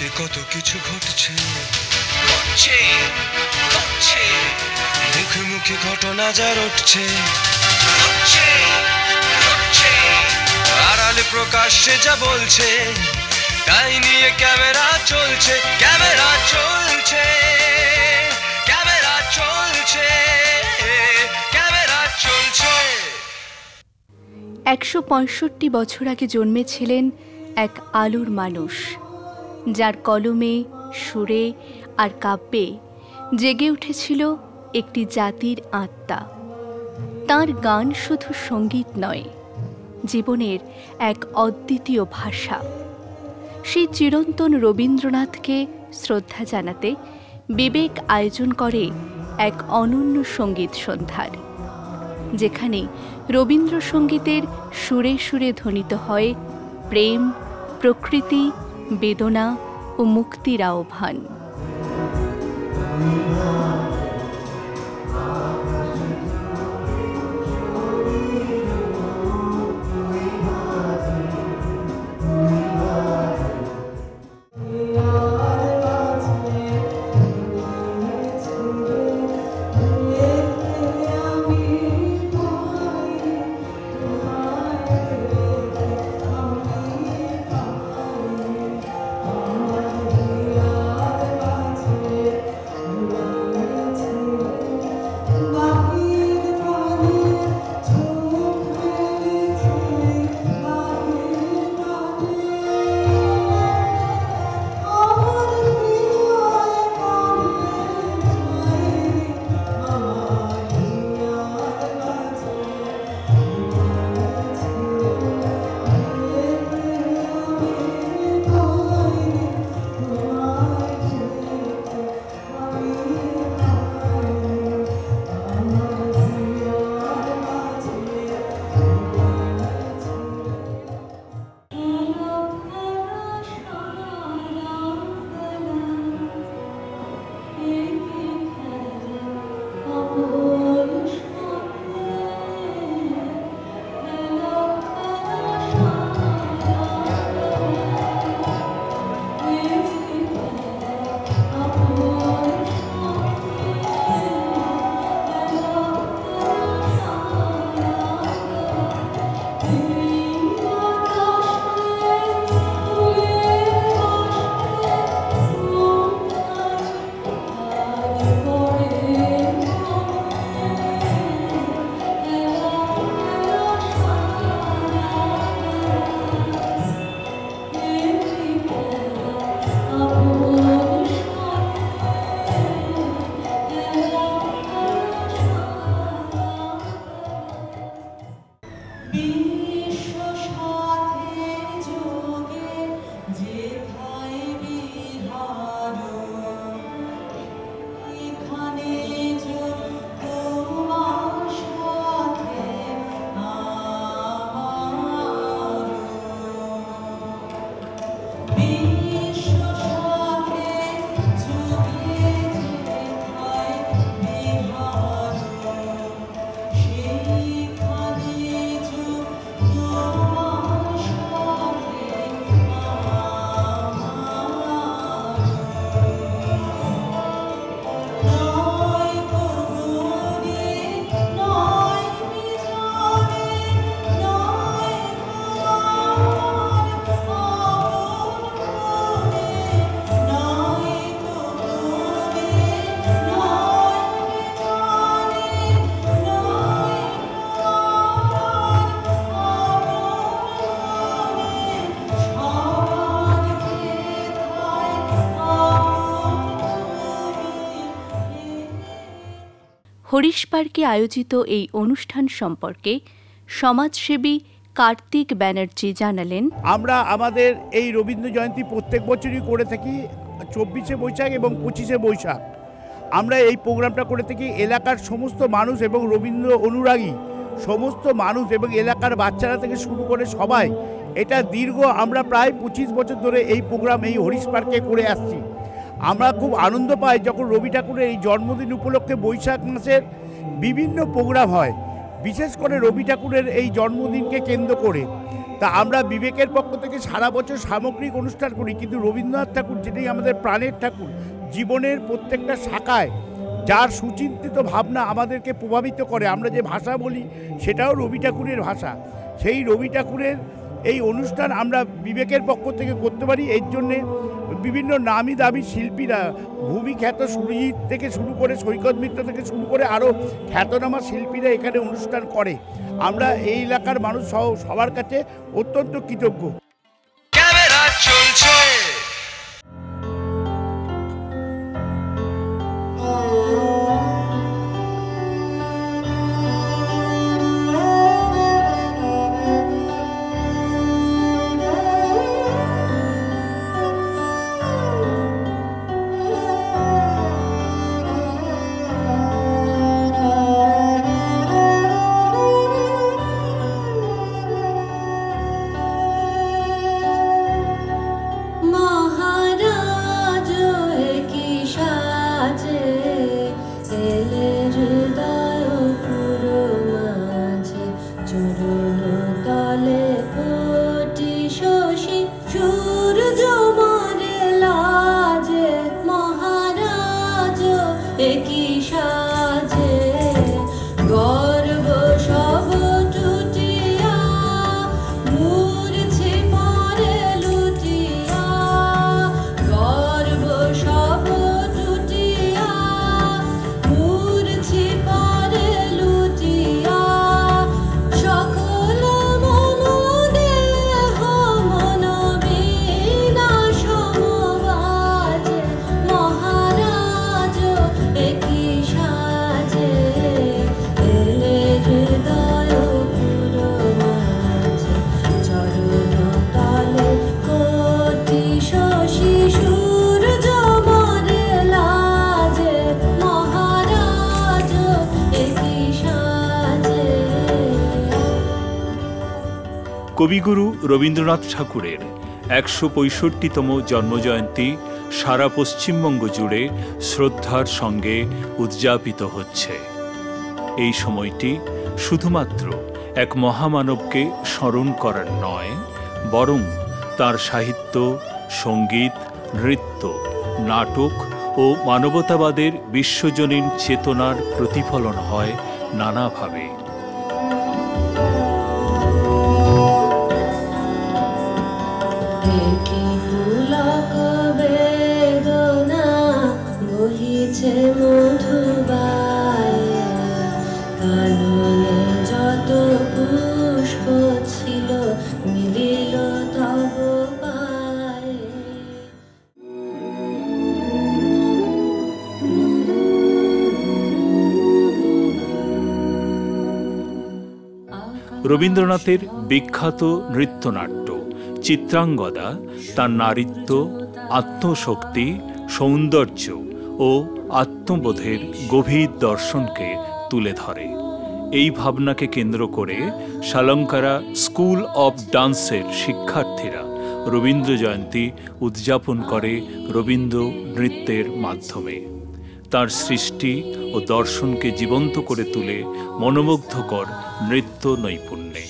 চারিদিকে কত কিছু ঘটছে ঘটছে ঘটছে, মুখে মুখে ঘটনা যা রটছে ঘটছে ঘটছে, আড়ালে প্রকাশ্যে যা বলছে তাই নিয়ে ক্যামেরা চলছে ক্যামেরা চলছে ক্যামেরা চলছে ক্যামেরা চলছে। 165 বছর আগে জন্মেছিলেন এক আলোর মানুষ, যার কলমে, সুরে আর কাব্যে জেগে উঠেছিল একটি জাতির আত্মা। তার গান শুধু সঙ্গীত নয়, জীবনের এক অদ্বিতীয় ভাষা। সেই চিরন্তন রবীন্দ্রনাথকে শ্রদ্ধা জানাতে বিবেক আয়োজন করে এক অনন্য সঙ্গীত সন্ধ্যার, যেখানে রবীন্দ্রসঙ্গীতের সুরে সুরে ধ্বনিত হয় প্রেম, প্রকৃতি, বেদনা ও মুক্তির আহ্বান। হরিশ পার্কে আয়োজিত এই অনুষ্ঠান সম্পর্কে সমাজসেবী কার্তিক ব্যানার্জি জানালেন, আমরা আমাদের এই রবীন্দ্র জয়ন্তী প্রত্যেক বছরই করে থাকি 24শে বৈশাখ এবং 25শে বৈশাখ। আমরা এই প্রোগ্রামটা করে থাকি এলাকার সমস্ত মানুষ এবং রবীন্দ্র অনুরাগী সমস্ত মানুষ এবং এলাকার বাচ্চারা থেকে শুরু করে সবাই। এটা দীর্ঘ আমরা প্রায় 25 বছর ধরে এই প্রোগ্রাম এই হরিশ পার্কে করে আসছি। আমরা খুব আনন্দ পাই যখন রবি ঠাকুরের এই জন্মদিন উপলক্ষে বৈশাখ মাসের বিভিন্ন প্রোগ্রাম হয়, বিশেষ করে রবি ঠাকুরের এই জন্মদিনকে কেন্দ্র করে। তা আমরা বিবেকের পক্ষ থেকে সারা বছর সামগ্রিক অনুষ্ঠান করি, কিন্তু রবীন্দ্রনাথ ঠাকুর যেটাই আমাদের প্রাণের ঠাকুর, জীবনের প্রত্যেকটা শাখায় যার সুচিন্তিত ভাবনা আমাদেরকে প্রভাবিত করে, আমরা যে ভাষা বলি সেটাও রবি ঠাকুরের ভাষা। সেই রবি ঠাকুরের এই অনুষ্ঠান আমরা বিবেকের পক্ষ থেকে করতে পারি। এর জন্যে বিভিন্ন নামি দামি শিল্পীরা, ভূমি খ্যাত সুরজিৎ থেকে শুরু করে, সৈকত মিত্র থেকে শুরু করে আরও খ্যাতনামা শিল্পীরা এখানে অনুষ্ঠান করে। আমরা এই এলাকার মানুষ সবার কাছে অত্যন্ত কৃতজ্ঞ। ক্যামেরা চলছে। কবিগুরু রবীন্দ্রনাথ ঠাকুরের ১৬৫তম জন্মজয়ন্তী সারা পশ্চিমবঙ্গ জুড়ে শ্রদ্ধার সঙ্গে উদযাপিত হচ্ছে। এই সময়টি শুধুমাত্র এক মহামানবকে স্মরণ করার নয়, বরং তার সাহিত্য, সঙ্গীত, নৃত্য, নাটক ও মানবতাবাদের বিশ্বজনীন চেতনার প্রতিফলন হয় নানাভাবে। যত পুষ্প ছিল মিলিল তব পায়ে। রবীন্দ্রনাথের বিখ্যাত নৃত্যনাট্য চিত্রাঙ্গদা তার নারীত্ব, আত্মশক্তি, সৌন্দর্য ও আত্মবোধের গভীর দর্শনকে তুলে ধরে। এই ভাবনাকে কেন্দ্র করে শালঙ্কারা স্কুল অব ডান্সের শিক্ষার্থীরা রবীন্দ্র জয়ন্তী উদযাপন করে রবীন্দ্র নৃত্যের মাধ্যমে। তার সৃষ্টি ও দর্শনকে জীবন্ত করে তুলে মনোমুগ্ধকর নৃত্য নৈপুণ্যে।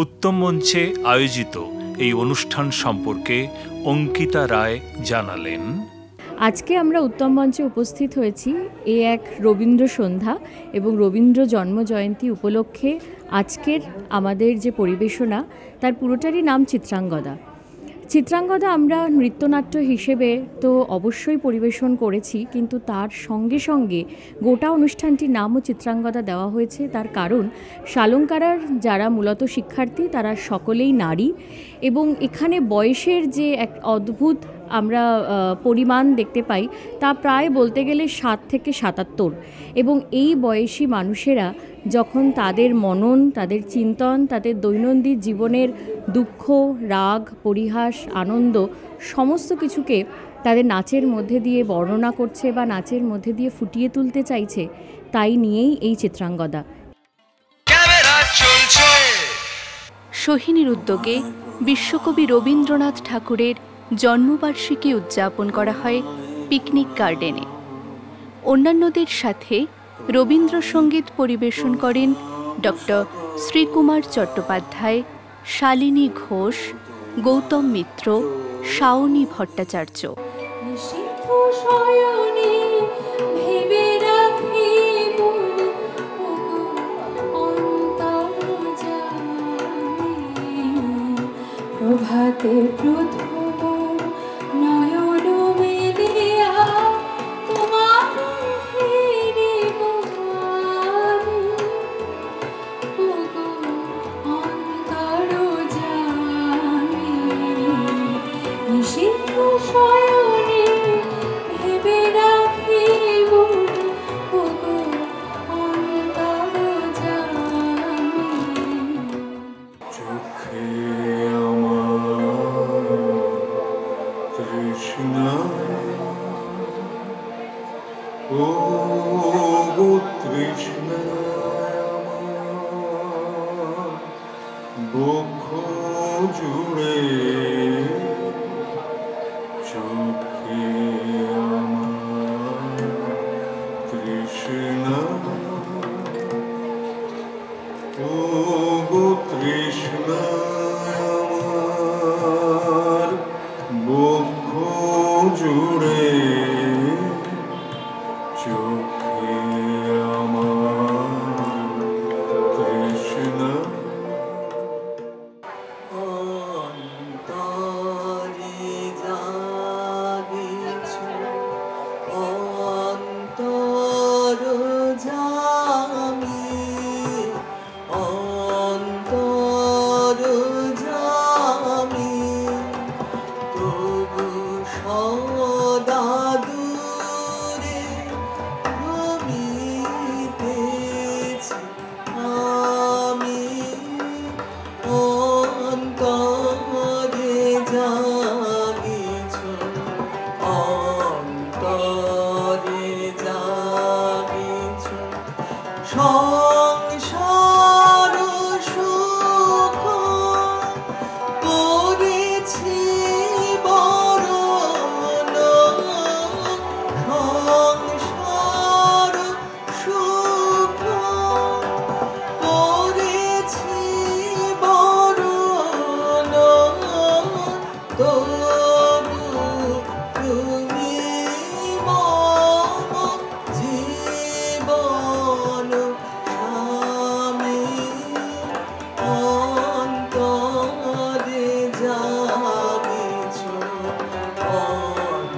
উত্তম মঞ্চে আয়োজিত এই অনুষ্ঠান সম্পর্কে অঙ্কিতা রায় জানালেন, আজকে আমরা উত্তম মঞ্চে উপস্থিত হয়েছি এই এক রবীন্দ্র সন্ধ্যা এবং রবীন্দ্র জন্মজয়ন্তী উপলক্ষে আজকের আমাদের যে পরিবেশনা তার পুরোটারই নাম চিত্রাঙ্গদা। চিত্রাঙ্গদা আমরা নৃত্যনাট্য হিসেবে তো অবশ্যই পরিবেশন করেছি, কিন্তু তার সঙ্গে সঙ্গে গোটা অনুষ্ঠানটির নামও চিত্রাঙ্গদা দেওয়া হয়েছে। তার কারণ শালঙ্কারার যারা মূলত শিক্ষার্থী তারা সকলেই নারী, এবং এখানে বয়সের যে এক অদ্ভুত আমরা পরিমাণ দেখতে পাই তা প্রায় বলতে গেলে 7 থেকে 77, এবং এই বয়সী মানুষেরা যখন তাদের মনন, তাদের চিন্তন, তাদের দৈনন্দিন জীবনের দুঃখ, রাগ, পরিহাস, আনন্দ সমস্ত কিছুকে তাদের নাচের মধ্যে দিয়ে বর্ণনা করছে বা নাচের মধ্যে দিয়ে ফুটিয়ে তুলতে চাইছে, তাই নিয়েই এই চিত্রাঙ্গদা। ক্যামেরা চলছে। সোহিনীর উদ্যোগে বিশ্বকবি রবীন্দ্রনাথ ঠাকুরের জন্মবার্ষিকী উদযাপন করা হয় পিকনিক গার্ডেনে। অন্যান্যদের সাথে রবীন্দ্রসঙ্গীত পরিবেশন করেন ডক্টর শ্রীকুমার চট্টোপাধ্যায়, শালিনী ঘোষ, গৌতম মিত্র, শাওনী ভট্টাচার্য। প্রভাতে প্রথম নয়ন মেলিয়া তোমার ফিরিব আমি, ওগো অন্তর্যামী। নিষিদ্ধ শয়নে ভেবে রাখিব, ওগো অন্তর্যামী। তৃষ্ণা ও তৃষ্ণা বক্ষ জুড়ে চোখে আমার তৃষ্ণা ও তৃষ্ণা আমার বক্ষ জুড়ে চোখে আমার তৃষ্ণা। অন্তরে জাগিছ অন্তর্যামী, অন্তর্যামী তবু সদা দূরে ভ্রমিতেছি আমি, অন্তরে জাগিছ অন্তরে জাগিছ সংসার সুখ করেছি বরণ, সংসার সুখ করেছি বরণ, তবু তুমি মম জীবন স্বামী, অন্তরে জাগিছ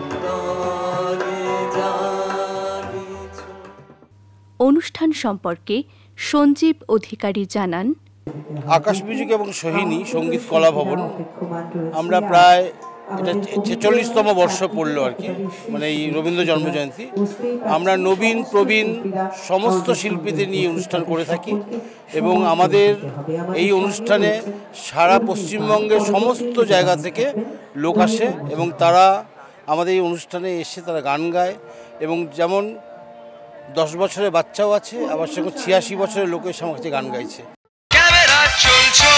অন্তরে জাগিছ। অনুষ্ঠান সম্পর্কে সঞ্জীব অধিকারী জানান, আকাশ মিউজিক এবং সোহিনী সঙ্গীত কলা ভবন আমরা প্রায় এটা 46তম বর্ষ পড়লো আর কি, মানে এই রবীন্দ্র জন্মজয়ন্তী। আমরা নবীন প্রবীণ সমস্ত শিল্পীদের নিয়ে অনুষ্ঠান করে থাকি, এবং আমাদের এই অনুষ্ঠানে সারা পশ্চিমবঙ্গের সমস্ত জায়গা থেকে লোক আসে, এবং তারা আমাদের এই অনুষ্ঠানে এসে তারা গান গায়, এবং যেমন 10 বছরের বাচ্চাও আছে, আবার সেরকম 86 বছরের লোকের সঙ্গে গান গাইছে। ক্যামেরা চলছে।